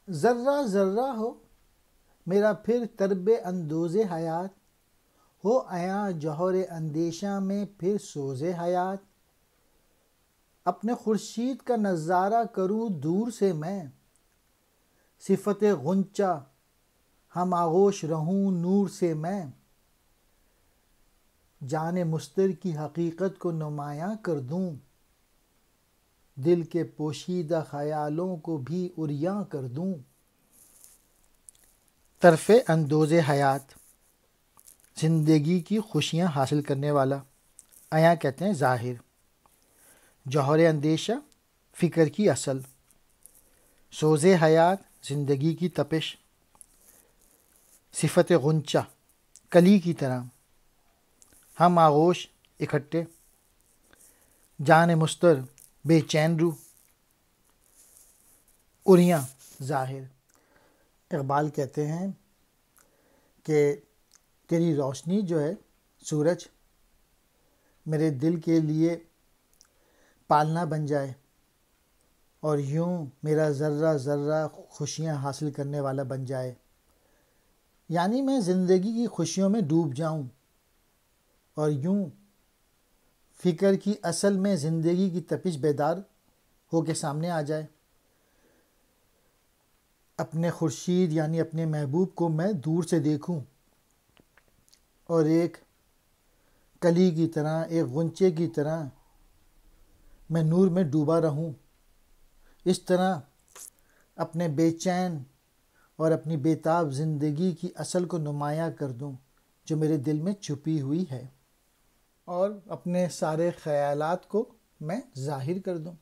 ذرہ ذرہ ہو میرا پھر طرب اندوز حیات، ہو عیاں جوہر اندیشہ میں پھر سوز حیات۔ اپنے خورشید کا نظارہ کروں دور سے میں، صفت غنچہ ہم آغوش رہوں نور سے میں۔ جان مستر کی حقیقت کو نمایاں کر دوں، دل کے پوشیدہ خیالوں کو بھی عریاں کر دوں۔ طرف اندوز حیات، زندگی کی خوشیاں حاصل کرنے والا۔ عیاں کہتے ہیں ظاہر، جوہر اندیشہ فکر کی اصل، سوز حیات زندگی کی تپش، صفت غنچہ کلی کی طرح، ہم آغوش اکٹھے، جان مستر بے چین روح، عریاں ظاہر۔ اقبال کہتے ہیں کہ تیری روشنی جو ہے سورج میرے دل کے لیے پالنا بن جائے، اور یوں میرا ذرہ ذرہ خوشیاں حاصل کرنے والا بن جائے، یعنی میں زندگی کی خوشیوں میں ڈوب جاؤں، اور یوں فکر کی اصل میں زندگی کی تپش بیدار ہو کے سامنے آ جائے۔ اپنے خورشید یعنی اپنے محبوب کو میں دور سے دیکھوں، اور ایک کلی کی طرح، ایک غنچے کی طرح میں نور میں ڈوبا رہوں۔ اس طرح اپنے بے چین اور اپنی بیتاب زندگی کی اصل کو نمایاں کر دوں جو میرے دل میں چھپی ہوئی ہے، اور اپنے سارے خیالات کو میں ظاہر کر دوں۔